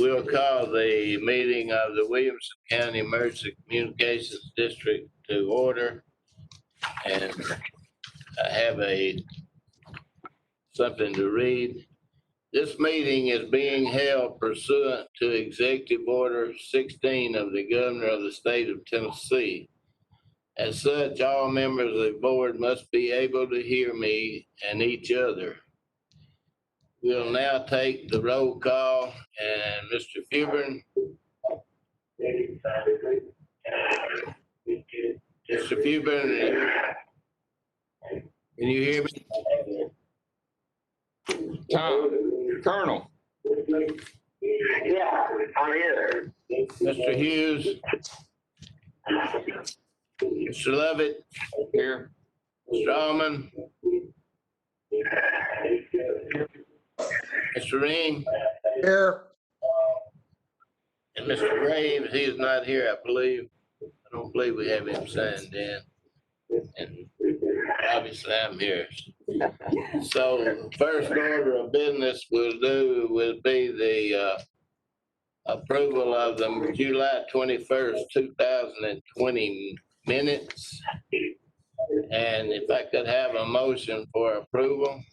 We'll call the meeting of the Williamson County Emergency Communications District to order. And I have something to read. This meeting is being held pursuant to Executive Order 16 of the Governor of the State of Tennessee. As such, all members of the board must be able to hear me and each other. We'll now take the roll call, and Mr. Fubern. Mr. Fubern, can you hear me? Colonel. Yeah, I'm here. Mr. Hughes. Mr. Lovett. Here. Mr. Allman. Mr. Ring. Here. And Mr. Graves, he is not here, I believe. I don't believe we have him signed in. And obviously I'm here. So first order of business will be the approval of the July 21st, 2020 minutes. And if I could have a motion for approval.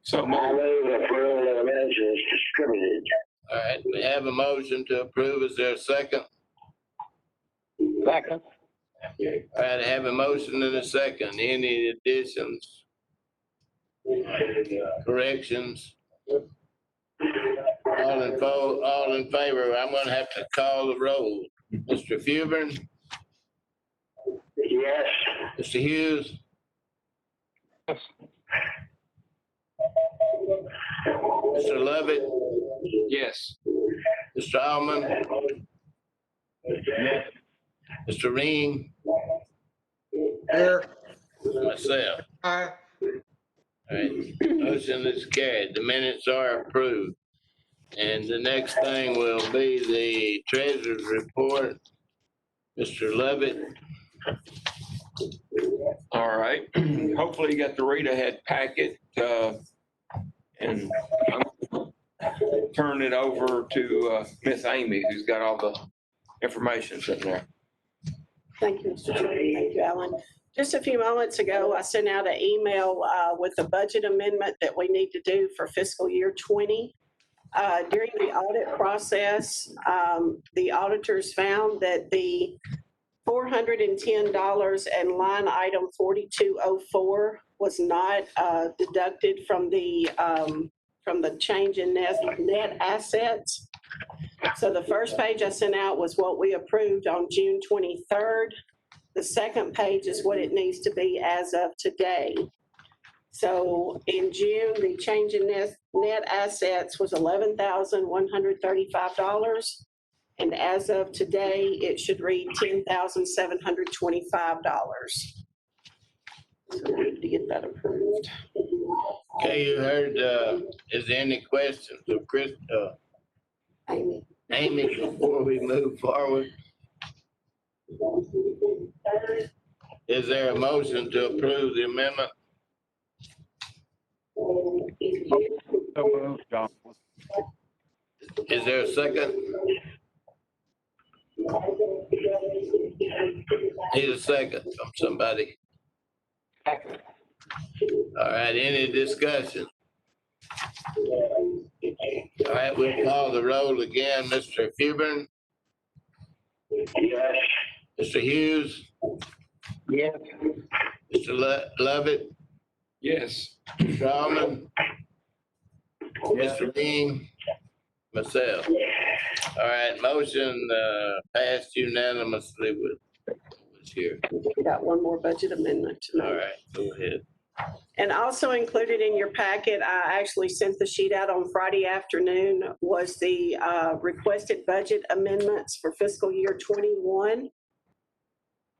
So I move approval of the minutes is distributed. All right, we have a motion to approve. Is there a second? Second. All right, I have a motion and a second. Any additions? Corrections? All in favor? I'm gonna have to call the roll. Mr. Fubern? Yes. Mr. Hughes? Yes. Mr. Lovett? Yes. Mr. Allman? Yes. Mr. Ring? Here. Myself. Aye. All right, motion is carried. The minutes are approved. And the next thing will be the treasurer's report. Mr. Lovett. All right. Hopefully you got the read ahead packet. And I'm gonna turn it over to Miss Amy, who's got all the information in there. Thank you, Mr. Chairman. Thank you, Alan. Just a few moments ago, I sent out an email with the budget amendment that we need to do for fiscal year 20. During the audit process, the auditors found that the $410 and line item 4204 was not deducted from the change in net assets. So the first page I sent out was what we approved on June 23rd. The second page is what it needs to be as of today. So in June, the change in net assets was $11,135. And as of today, it should read $10,725. So we need to get that approved. Okay, you heard, is there any questions of Chris, Amy, before we move forward? Is there a motion to approve the amendment? Is there a second? Need a second from somebody. All right, any discussion? All right, we'll call the roll again. Mr. Fubern? Yes. Mr. Hughes? Yes. Mr. Lovett? Yes. Mr. Allman? Mr. Dean? Myself. All right, motion passed unanimously with what's here. We got one more budget amendment tonight. All right, go ahead. And also included in your packet, I actually sent the sheet out on Friday afternoon, was the requested budget amendments for fiscal year 21.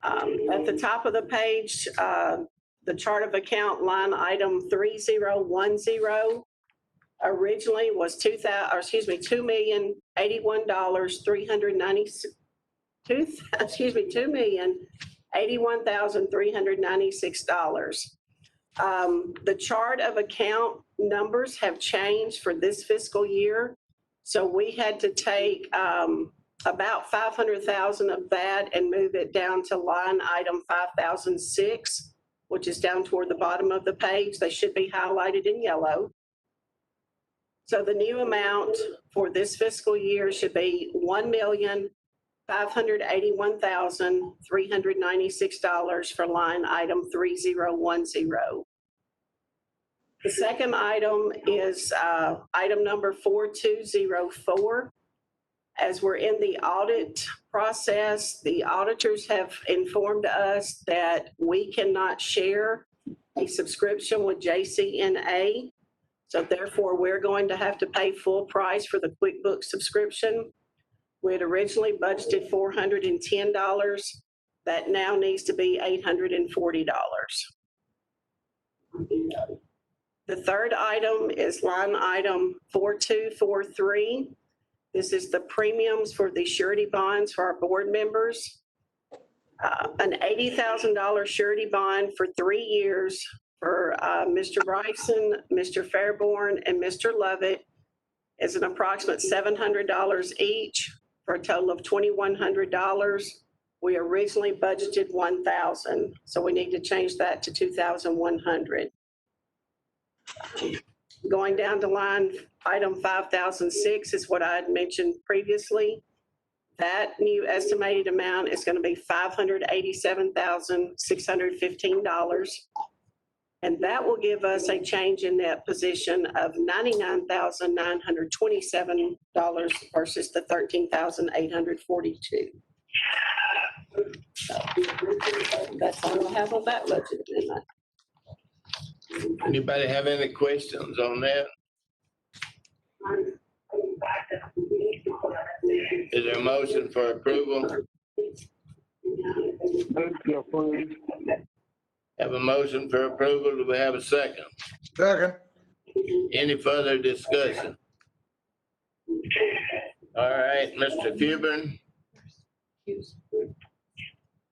At the top of the page, the chart of account line item 3010 originally was $2,081,396. The chart of account numbers have changed for this fiscal year. So we had to take about 500,000 of that and move it down to line item 5006, which is down toward the bottom of the page. They should be highlighted in yellow. So the new amount for this fiscal year should be $1,581,396 for line item 3010. The second item is item number 4204. As we're in the audit process, the auditors have informed us that we cannot share a subscription with JCNA. So therefore, we're going to have to pay full price for the QuickBooks subscription. We had originally budgeted $410. That now needs to be $840. The third item is line item 4243. This is the premiums for the surety bonds for our board members. An $80,000 surety bond for 3 years for Mr. Bryson, Mr. Fairborn, and Mr. Lovett is an approximate $700 each for a total of $2,100. We originally budgeted $1,000, so we need to change that to $2,100. Going down to line item 5006 is what I had mentioned previously. That new estimated amount is going to be $587,615. And that will give us a change in net position of $99,927 versus the $13,842. So that's all I have on that budget amendment. Anybody have any questions on that? Is there a motion for approval? Move to approve. Have a motion for approval. Do we have a second? Second. Any further discussion? All right, Mr. Fubern.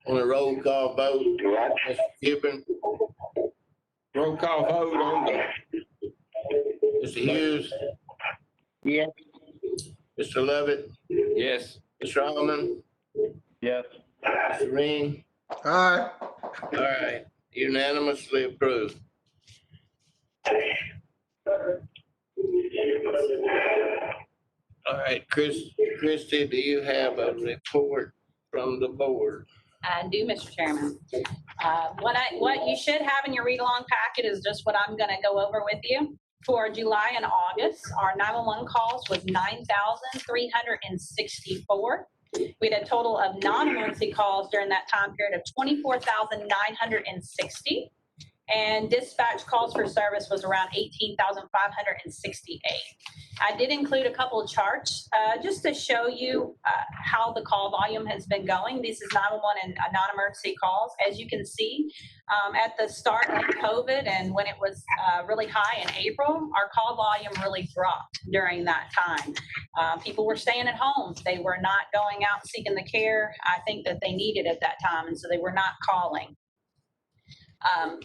On a roll call vote, Mr. Fubern, Roll call vote on the, Mr. Hughes, Yes. Mr. Lovett, yes. Mr. Alman, Yes. Mr. Ring. Aye. All right, unanimously approved. All right, Christie, do you have a report from the board? I do, Mr. Chairman. What you should have in your read-along packet is just what I'm going to go over with you. For July and August, our 911 calls was 9,364. We had a total of non-emergency calls during that time period of 24,960. And dispatch calls for service was around 18,568. I did include a couple of charts just to show you how the call volume has been going. This is 911 and non-emergency calls. As you can see, at the start of COVID and when it was really high in April, our call volume really dropped during that time. People were staying at home. They were not going out seeking the care I think that they needed at that time, and so they were not calling.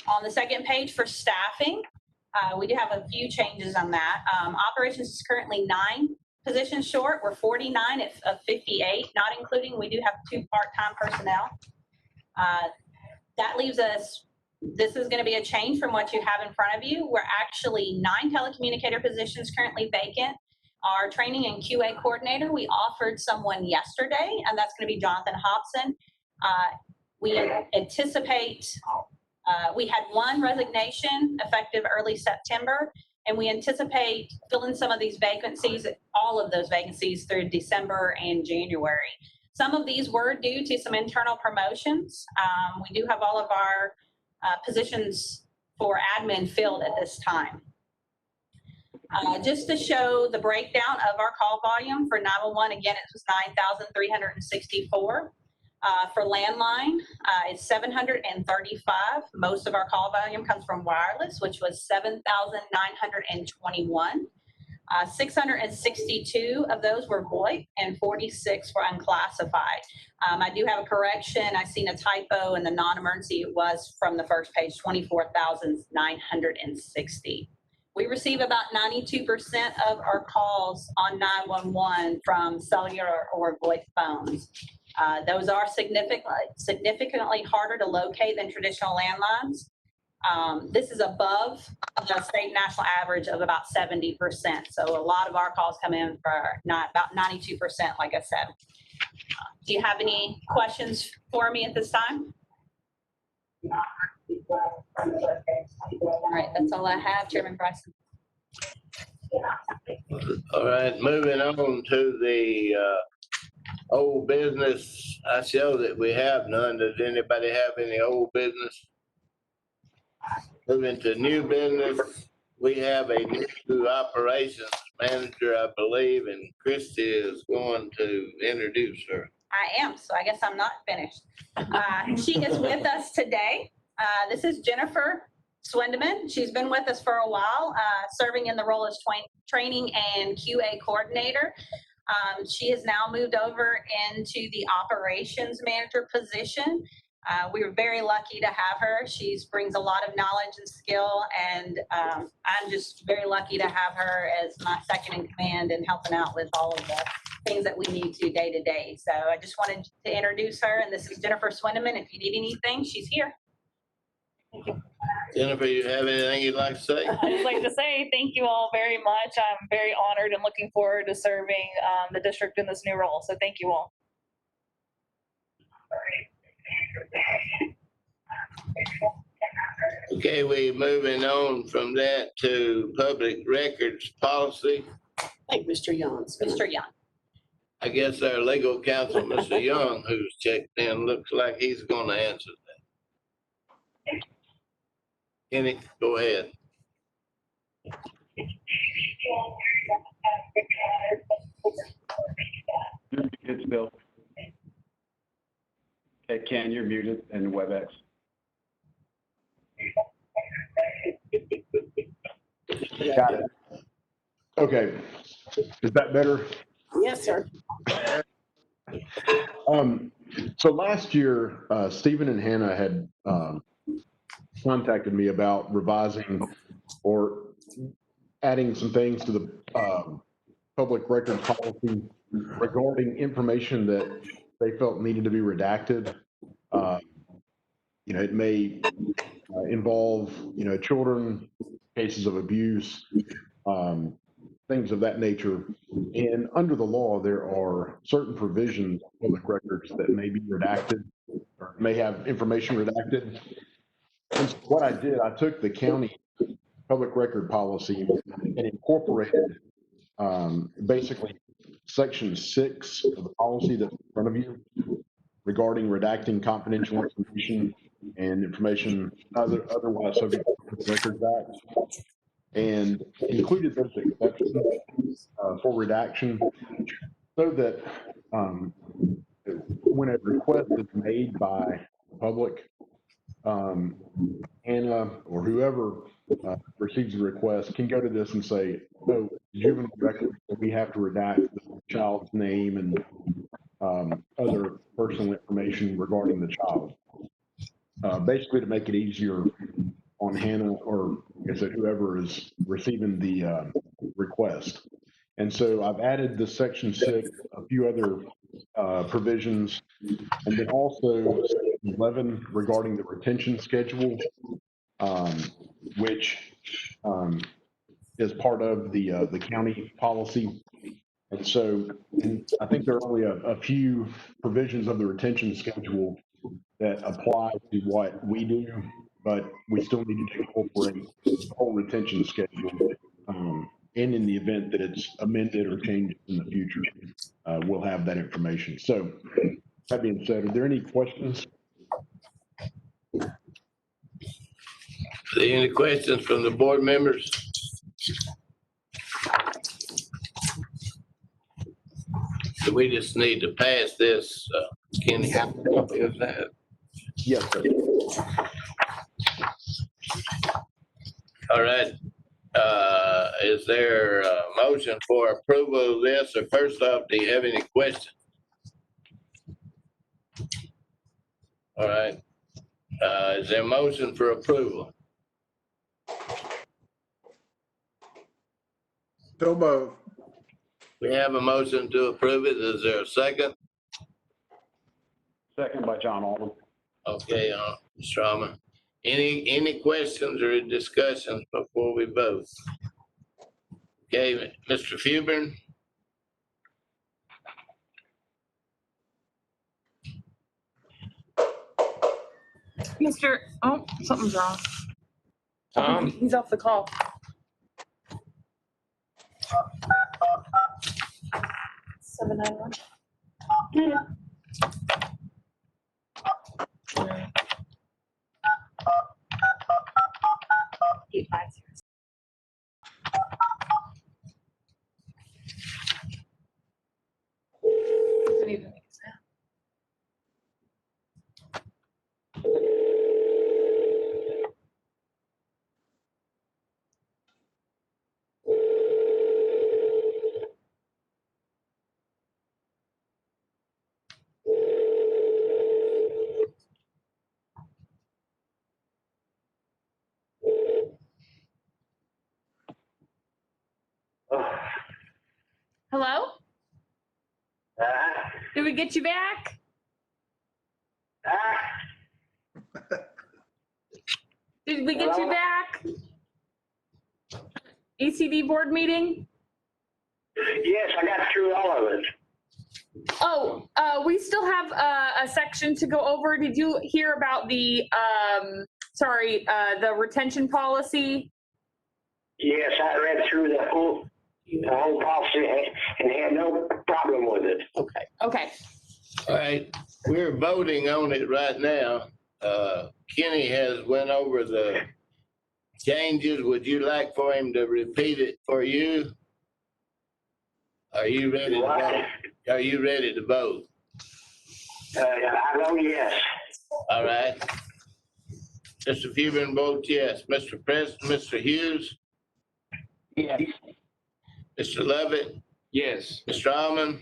On the second page for staffing, we do have a few changes on that. Operations is currently 9 positions short. We're 49 of 58, not including, we do have 2 part-time personnel. That leaves us, this is going to be a change from what you have in front of you. We're actually 9 telecommunicator positions currently vacant. Our training and QA coordinator, we offered someone yesterday, and that's going to be Jonathan Hobson. We anticipate we had 1 resignation effective early September, and we anticipate filling some of these vacancies, all of those vacancies through December and January. Some of these were due to some internal promotions. We do have all of our positions for admin filled at this time. Just to show the breakdown of our call volume for 911, again, it was 9,364. For landline, it's 735. Most of our call volume comes from wireless, which was 7,921. 662 of those were VoIP and 46 were unclassified. I do have a correction. I seen a typo in the non-emergency. It was from the first page, 24,960. We receive about 92% of our calls on 911 from cellular or VoIP phones. Those are significantly harder to locate than traditional landlines. This is above the state national average of about 70%. So a lot of our calls come in for about 92%, like I said. Do you have any questions for me at this time? All right, that's all I have, Chairman Bryson. All right, moving on to the old business. I show that we have none. Does anybody have any old business? Moving to new business, we have a new operations manager, I believe, and Christie is going to introduce her. I am, so I guess I'm not finished. She is with us today. This is Jennifer Swindeman. She's been with us for a while, serving in the role as training and QA coordinator. She has now moved over into the operations manager position. We were very lucky to have her. She brings a lot of knowledge and skill, and I'm just very lucky to have her as my second in command and helping out with all of the things that we need to day to day. So I just wanted to introduce her, and this is Jennifer Swindeman. If you need anything, she's here. Jennifer, you have anything you'd like to say? I'd just like to say thank you all very much. I'm very honored and looking forward to serving the district in this new role. So thank you all. Okay, we moving on from that to public records policy. I think Mr. Young's. Mr. Young. I guess our legal counsel, Mr. Young, who's checked in, looks like he's gonna answer that. Kenny, go ahead. It's Bill. Okay, Ken, you're muted in WebEx. Got it. Okay, is that better? Yes, sir. So last year, Stephen and Hannah had contacted me about revising or adding some things to the public record policy regarding information that they felt needed to be redacted. It may involve, children, cases of abuse, things of that nature. And under the law, there are certain provisions of public records that may be redacted or may have information redacted. And so what I did, I took the county public record policy and incorporated basically section 6 of the policy that's in front of you regarding redacting confidential information and information otherwise subject to the Records Act, and included those exceptions for redaction so that when a request is made by the public, Hannah or whoever receives the request can go to this and say, oh, juvenile record, we have to redact the child's name and other personal information regarding the child. Basically to make it easier on Hannah or, like I said, whoever is receiving the request. And so I've added the section 6, a few other provisions, and then also 11 regarding the retention schedule, which is part of the county policy. And so I think there are only a few provisions of the retention schedule that apply to what we do, but we still need to incorporate the whole retention schedule. And in the event that it's amended or changed in the future, we'll have that information. So that being said, are there any questions? Any questions from the board members? So we just need to pass this, Kenny. Is that? Yes, sir. All right. Is there a motion for approval of this? Or first off, do you have any questions? All right. Is there a motion for approval? So moved. We have a motion to approve it. Is there a second? Second by John Alden. Okay, Mr. Alman. Any questions or discussions before we vote? Okay, Mr. Fubern? Oh, something's wrong. Tom? He's off the call. Seven, nine, one. Eight, five, zero. Doesn't even make sense. Hello? Did we get you back? Did we get you back? ECD board meeting? Yes, I got through all of it. Oh, we still have a section to go over. Did you hear about the, the retention policy? Yes, I read through the whole policy and had no problem with it. Okay. Okay. All right, we're voting on it right now. Kenny has went over the changes. Would you like for him to repeat it for you? Are you ready to vote? Are you ready to vote? I know yes. All right. Mr. Fubin votes yes. Mr. Preston, Mr. Hughes, Yes. Mr. Lovett, Yes. Mr. Almond,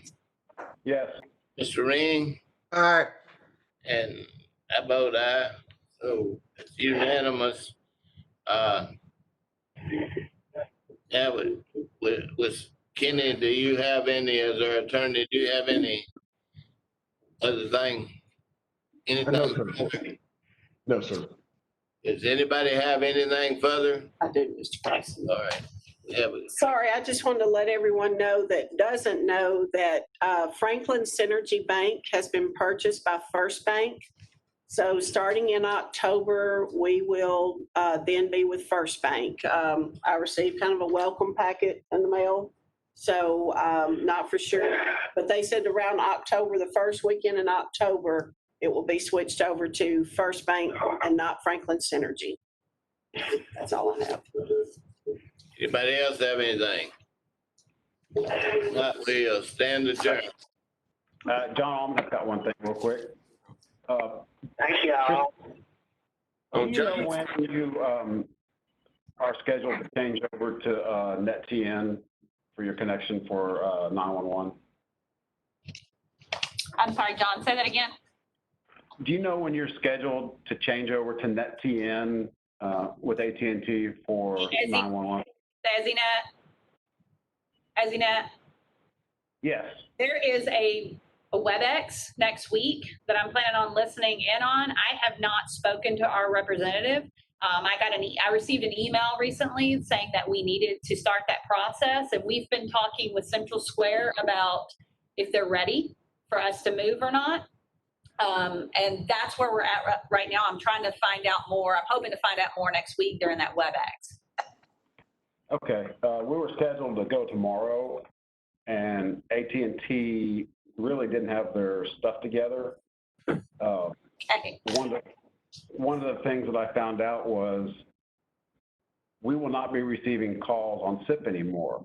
Yes. Mr. Ring, Aye. and I vote aye. So it's unanimous. Yeah, with Kenny, do you have any, as our attorney, do you have any other thing? No, sir. Anything? No, sir. Does anybody have anything further? I do, Mr. President. All right. Yeah, Sorry, I just wanted to let everyone know that doesn't know that Franklin Synergy Bank has been purchased by First Bank. So starting in October, we will then be with First Bank. I received kind of a welcome packet in the mail. So not for sure, but they said around October, the first weekend in October, it will be switched over to First Bank and not Franklin Synergy. That's all I have. anybody else have anything? Not, we'll stand adjourned. John Alden, I've got one thing real quick. Thank you all. Oh, Do you know John, when you are scheduled to change over to NetTN for your connection for 911? I'm sorry, John, say that again. Do you know when you're scheduled to change over to NetTN with AT&T for 911? Ezinet, Yes. there is a WebEx next week that I'm planning on listening in on. I have not spoken to our representative. I received an email recently saying that we needed to start that process, and we've been talking with Central Square about if they're ready for us to move or not. And that's where we're at right now. I'm trying to find out more. I'm hoping to find out more next week during that WebEx. Okay. We were scheduled to go tomorrow, and AT&T really didn't have their stuff together. Okay. One of the things that I found out was we will not be receiving calls on SIP anymore.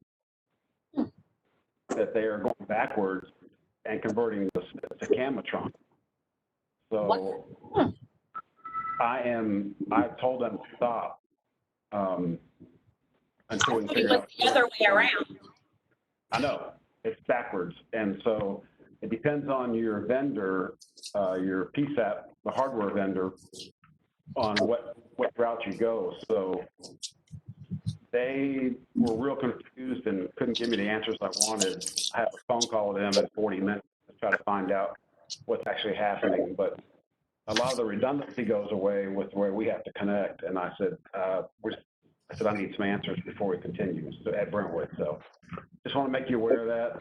That they are going backwards and converting the SIP to Camatron. So I told them to stop. until we can It figure was out. the other way around. I know, it's backwards. And so it depends on your vendor, your PSAP, the hardware vendor, on what route you go. So they were real confused and couldn't give me the answers I wanted. I had a phone call with them in 40 minutes to try to find out what's actually happening. But a lot of the redundancy goes away with the way we have to connect. And I said, I need some answers before we continue at Brentwood. So just want to make you aware of that.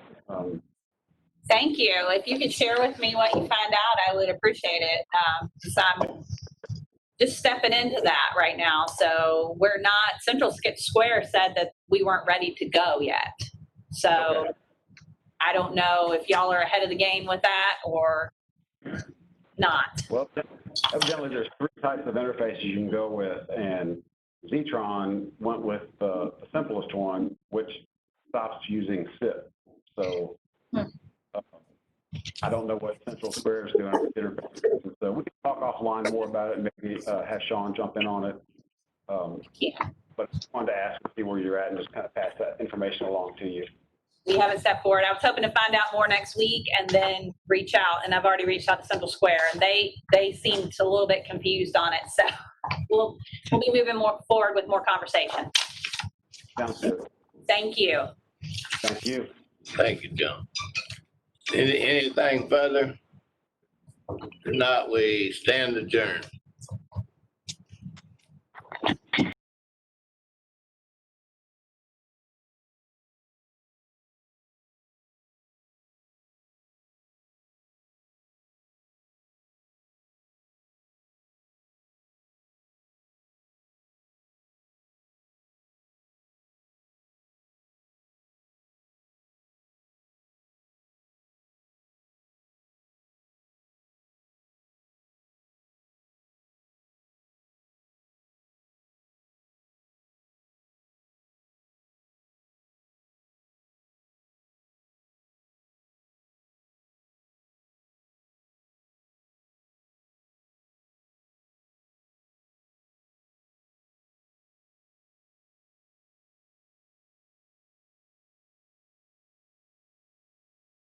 Thank you. If you could share with me what you find out, I would appreciate it. 'Cause I'm just stepping into that right now. So we're not, Central Square said that we weren't ready to go yet. So Okay. I don't know if y'all are ahead of the game with that or not. Well, evidently there's 3 types of interfaces you can go with, and Zetron went with the simplest one, which stops using SIP. So I don't know what Central Square is doing with interfaces. So we can talk offline more about it, maybe have Sean jump in on it. Yeah. But I wanted to ask and see where you're at and just kind of pass that information along to you. We haven't stepped forward. I was hoping to find out more next week and then reach out. And I've already reached out to Central Square, and they seemed a little bit confused on it. So we'll be moving more forward with more conversation. Sounds good. Thank you. Thank you. Thank you, John. Anything further? If not, we stand adjourned.